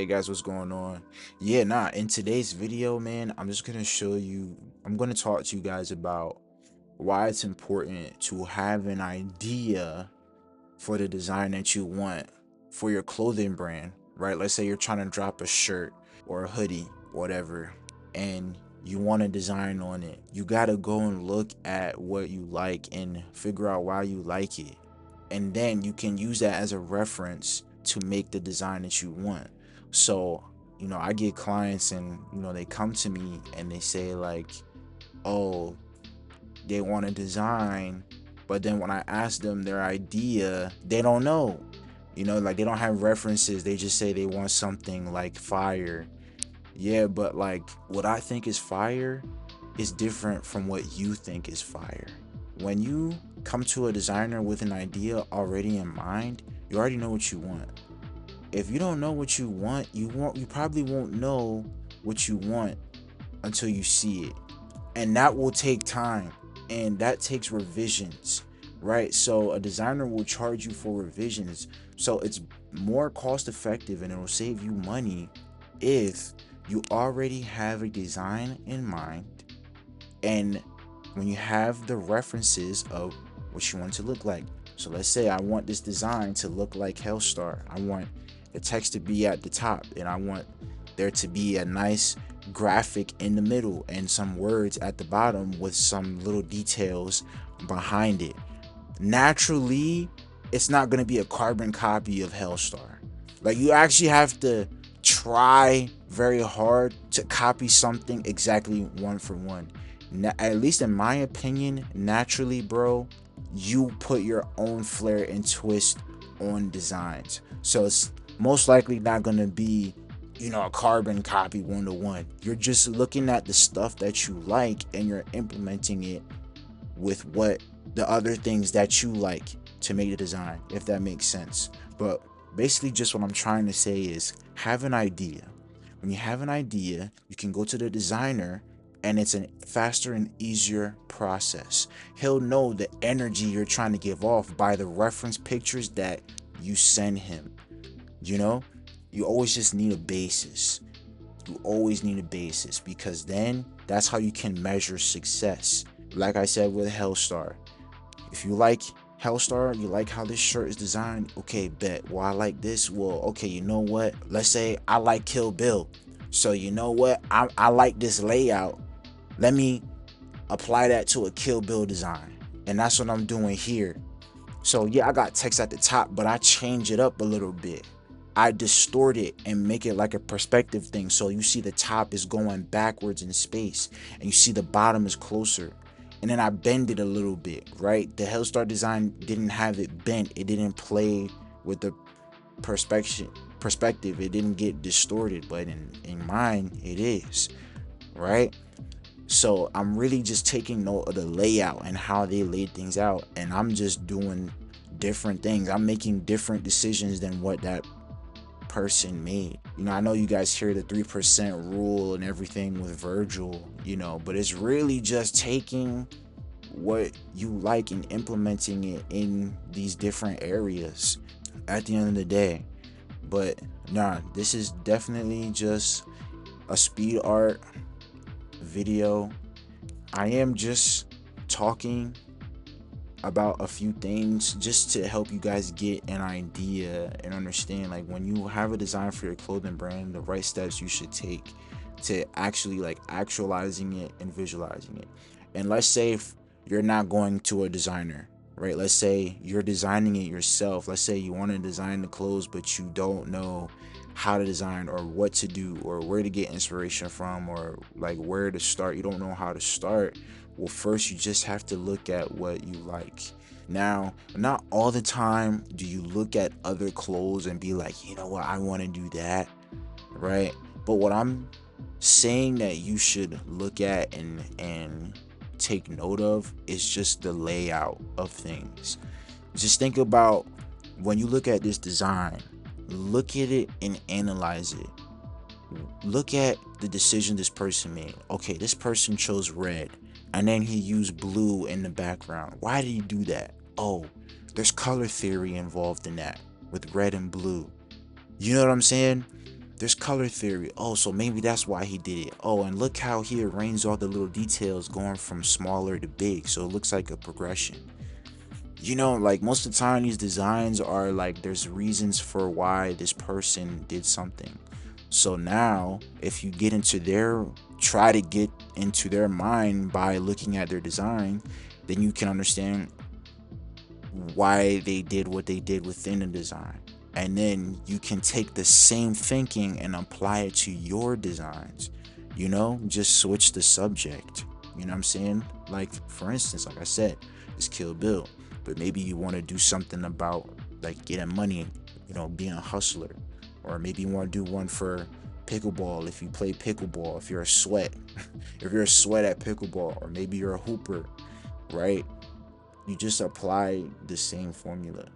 Hey guys, what's going on? Yeah, in today's video, man, I'm gonna talk to you guys about why it's important to have an idea for the design that you want for your clothing brand, right? Let's say you're trying to drop a shirt or a hoodie, whatever, and you want to design on it. You gotta go and look at what you like and figure out why you like it. And then you can use that as a reference to make the design that you want. So, I get clients and, they come to me and they say, like, oh, they want to design, but then when I ask them their idea, they don't know. Like they don't have references. They just say they want something like fire. Yeah, but like what I think is fire is different from what you think is fire. When you come to a designer with an idea already in mind, you already know what you want. If you don't know what you probably won't know what you want until you see it. And that will take time, and that takes revisions, right? So a designer will charge you for revisions. So it's more cost effective and it will save you money if you already have a design in mind, and when you have the references of what you want to look like. So let's say I want this design to look like Hellstar. I want the text to be at the top, and I want there to be a nice graphic in the middle and some words at the bottom with some little details behind it. Naturally, it's not going to be a carbon copy of Hellstar. Like, you actually have to try very hard to copy something exactly one for one. At least in my opinion, naturally, bro, you put your own flair and twist on designs. So it's most likely not going to be, a carbon copy one to one. You're just looking at the stuff that you like and you're implementing it with what the other things that you like to make the design, if that makes sense. But basically, just what I'm trying to say is have an idea. When you have an idea, you can go to the designer, and it's a faster and easier process. He'll know the energy you're trying to give off by the reference pictures that you send him. You know, you always just need a basis. You always need a basis, because then that's how you can measure success. Like I said with Hellstar, if you like Hellstar, you like how this shirt is designed, okay, bet. Well, I like this. Well, okay, you know what? Let's say I like Kill Bill. So you know what? I like this layout. Let me apply that to a Kill Bill design. And that's what I'm doing here. So yeah, I got text at the top, but I change it up a little bit. I distort it and make it like a perspective thing. So you see the top is going backwards in space, and you see the bottom is closer. And then I bend it a little bit, right? The Hellstar design didn't have it bent. It didn't play with the perspective. It didn't get distorted, but in mine, it is, right? So I'm really just taking note of the layout and how they laid things out, and I'm just doing different things. I'm making different decisions than what that person made. I know you guys hear the 3% rule and everything with Virgil, but it's really just taking what you like and implementing it in these different areas at the end of the day. But this is definitely just a speed art video. I am just talking about a few things just to help you guys get an idea and understand, like, when you have a design for your clothing brand, the right steps you should take to actually like actualizing it and visualizing it. And let's say if you're not going to a designer, right? Let's say you're designing it yourself. Let's say you want to design the clothes, but you don't know how to design or what to do or where to get inspiration from or like where to start. You don't know how to start. Well, first you just have to look at what you like. Now, not all the time do you look at other clothes and be like, you know what, I want to do that, right? But what I'm saying that you should look at and take note of is just the layout of things. Just think about when you look at this design, look at it and analyze it. Look at the decision this person made. Okay, this person chose red, and then he used blue in the background. Why did he do that? Oh, there's color theory involved in that with red and blue. You know what I'm saying? There's color theory. Oh, so maybe that's why he did it. Oh, and look how he arranged all the little details going from smaller to big, so it looks like a progression. You know, like most of the time these designs are like there's reasons for why this person did something. So now if you get into their try to get into their mind by looking at their design, then you can understand why they did what they did within the design. And then you can take the same thinking and apply it to your designs. You know, just switch the subject. You know what I'm saying? Like, for instance, like I said, it's Kill Bill. But maybe you want to do something about like getting money, you know, being a hustler. Or maybe you want to do one for pickleball if you play pickleball, if you're a sweat, if you're a sweat at pickleball, or maybe you're a hooper, right? You just apply the same formula.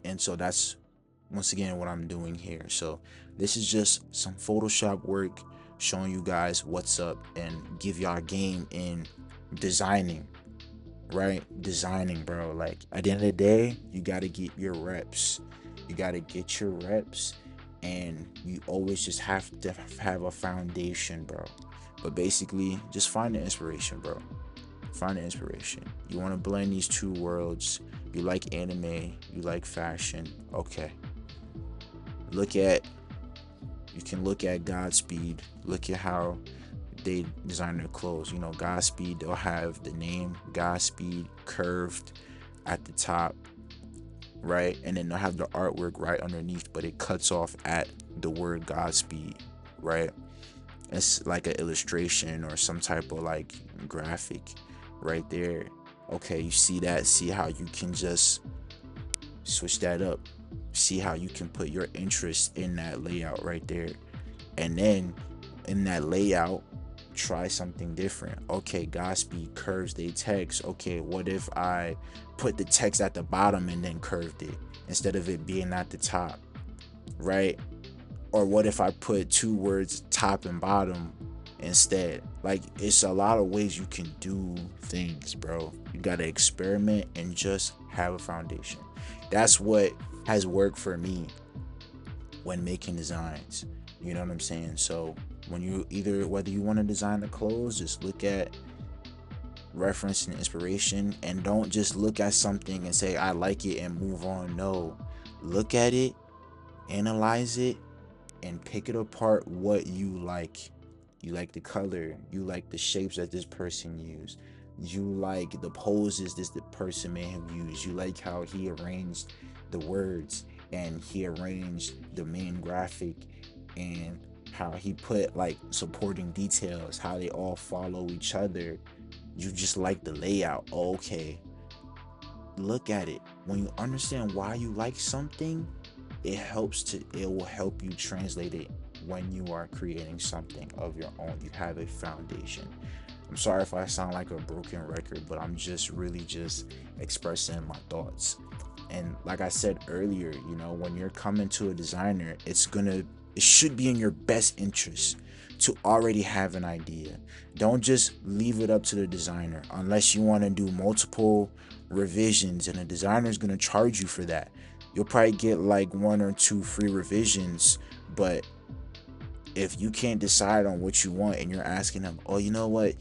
And so that's once again what I'm doing here. So this is just some Photoshop work showing you guys what's up and give y'all a game in designing, right? Designing, bro. Like at the end of the day, you got to get your reps. You got to get your reps, and you always just have to have a foundation, bro. But basically, just find the inspiration, bro. Find the inspiration. You want to blend these two worlds. You like anime, you like fashion. Okay. You can look at Godspeed. Look at how they design their clothes. You know, Godspeed, they'll have the name Godspeed curved at the top, right? And then they'll have the artwork right underneath, but it cuts off at the word Godspeed, right? It's like an illustration or some type of like graphic right there. Okay, you see that? See how you can just switch that up. See how you can put your interest in that layout right there. And then in that layout, try something different. Okay, Godspeed curves they text. Okay, what if I put the text at the bottom and then curved it instead of it being at the top, right? Or what if I put two words top and bottom instead? Like, it's a lot of ways you can do things, bro. You gotta experiment and just have a foundation. That's what has worked for me when making designs. You know what I'm saying? So when you whether you want to design the clothes, just look at reference and inspiration, and don't just look at something and say I like it and move on. No, look at it, analyze it, and pick it apart. What you like. You like the color, you like the shapes that this person used, you like the poses this the person may have used, you like how he arranged the words and he arranged the main graphic, and how he put like supporting details, how they all follow each other. You just like the layout. Okay, look at it. When you understand why you like something, it will help you translate it when you are creating something of your own. You have a foundation. I'm sorry if I sound like a broken record, but I'm just really just expressing my thoughts. And like I said earlier, you know, when you're coming to a designer, it should be in your best interest to already have an idea. Don't just leave it up to the designer unless you want to do multiple revisions, and the designer is going to charge you for that. You'll probably get like 1 or 2 free revisions, but if you can't decide on what you want and you're asking them, oh, you know what,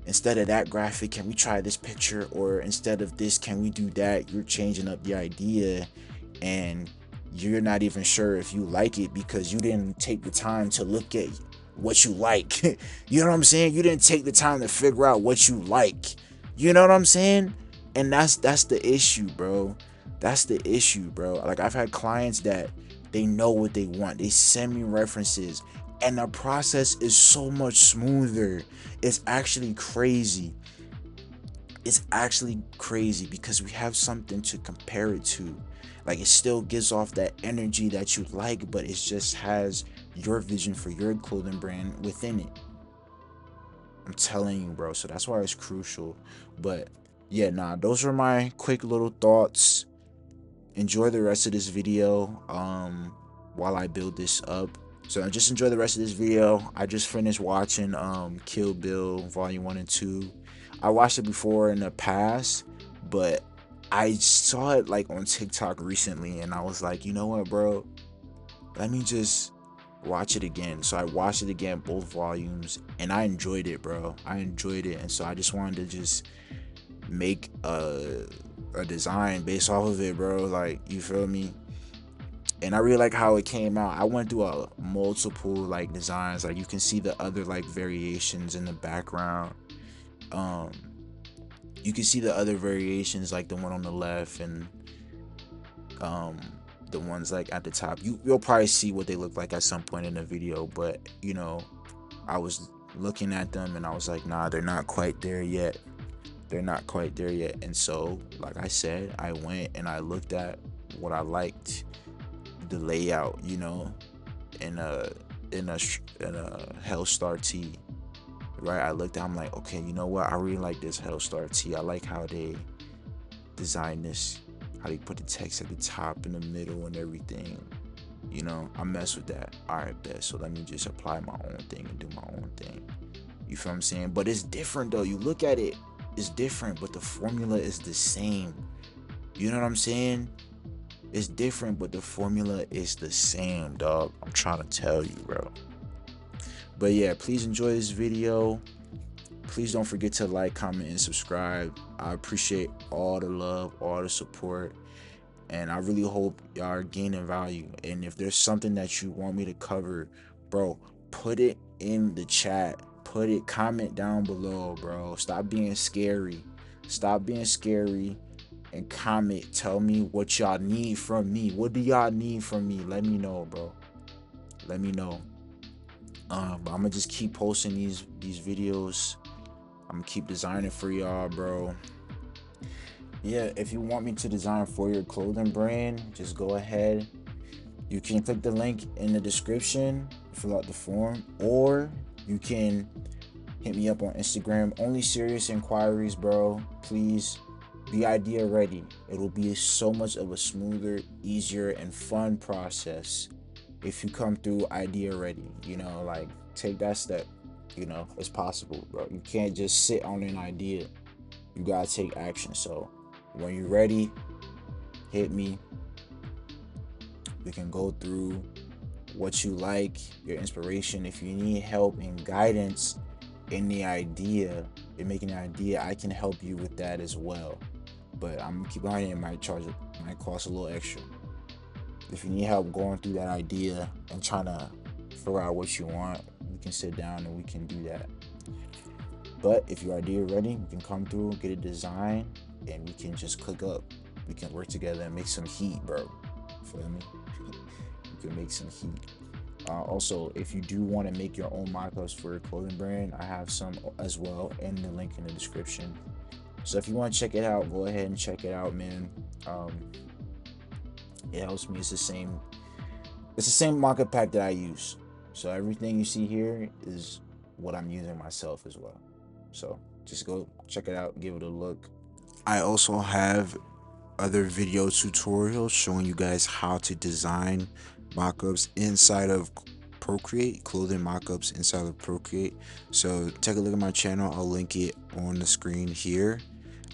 instead of that graphic, can we try this picture? Or instead of this, can we do that? You're changing up the idea, and you're not even sure if you like it because you didn't take the time to look at what you like. You know what I'm saying? You didn't take the time to figure out what you like. You know what I'm saying? And that's the issue, bro. That's the issue, bro. Like, I've had clients that they know what they want. They send me references, and the process is so much smoother. It's actually crazy. It's actually crazy because we have something to compare it to. Like, it still gives off that energy that you like, but it just has your vision for your clothing brand within it. I'm telling you, bro. So that's why it's crucial. But yeah, nah, those are my quick little thoughts. Enjoy the rest of this video while I build this up. So just enjoy the rest of this video. I just finished watching Kill Bill Volume 1 and 2. I watched it before in the past, but I saw it like on TikTok recently, and I was like, you know what, bro? Let me just watch it again. So I watched it again, both volumes, and I enjoyed it, bro. I enjoyed it, and so I just wanted to just make a design based off of it, bro. Like, you feel me? And I really like how it came out. I went through a multiple like designs. Like, you can see the other like variations in the background. Um, you can see the other variations, like the one on the left and um the ones like at the top. You'll probably see what they look like at some point in the video, but you know, I was looking at them and I was like, nah, they're not quite there yet. They're not quite there yet. And so, like I said, I went and I looked at what I liked, the layout, you know, in a Hellstar tee, right? I looked at, I'm like, okay, you know what? I really like this Hellstar tee. I like how they designed this, how they put the text at the top, in the middle, and everything. You know, I mess with that. All right, best. So let me just apply my own thing and do my own thing. You feel what I'm saying? But it's different though. You look at it, it's different, but the formula is the same. You know what I'm saying? It's different, but the formula is the same, dog. I'm trying to tell you, bro. But yeah, please enjoy this video. Please don't forget to like, comment, and subscribe. I appreciate all the love, all the support, and I really hope y'all are gaining value. And if there's something that you want me to cover, bro, put it in the chat. Put it, comment down below, bro. Stop being scary. Stop being scary and comment. Tell me what y'all need from me. What do y'all need from me? Let me know, bro. Let me know. But I'm gonna just keep posting these videos. I'm gonna keep designing for y'all, bro. Yeah, if you want me to design for your clothing brand, just go ahead. You can click the link in the description, fill out the form, or you can hit me up on Instagram. Only serious inquiries, bro. Please be idea ready. It'll be so much of a smoother, easier, and fun process if you come through idea ready. You know, like, take that step. You know, it's possible, bro. You can't just sit on an idea. You gotta take action. So when you're ready, hit me. We can go through what you like, your inspiration. If you need help and guidance in the idea, in making an idea, I can help you with that as well. But I'm gonna keep on it. It might cost a little extra. If you need help going through that idea and trying to figure out what you want, we can sit down and we can do that. But if your idea ready, we can come through, get a design, and we can just click up. We can work together and make some heat, bro. Feel me? You can make some heat. Also, if you do want to make your own mockups for your clothing brand, I have some as well, and the link in the description. So if you want to check it out, go ahead and check it out, man. It helps me. It's the same mockup pack that I use. So everything you see here is what I'm using myself as well. So just go check it out, give it a look. I also have other video tutorials showing you guys how to design mockups inside of Procreate, clothing mockups inside of Procreate. So take a look at my channel. I'll link it on the screen here.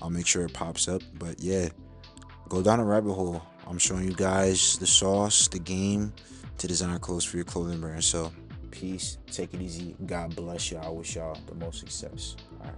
I'll make sure it pops up. But yeah, go down a rabbit hole. I'm showing you guys the sauce, the game to design clothes for your clothing brand. So peace, take it easy, God bless y'all. I wish y'all the most success. All right.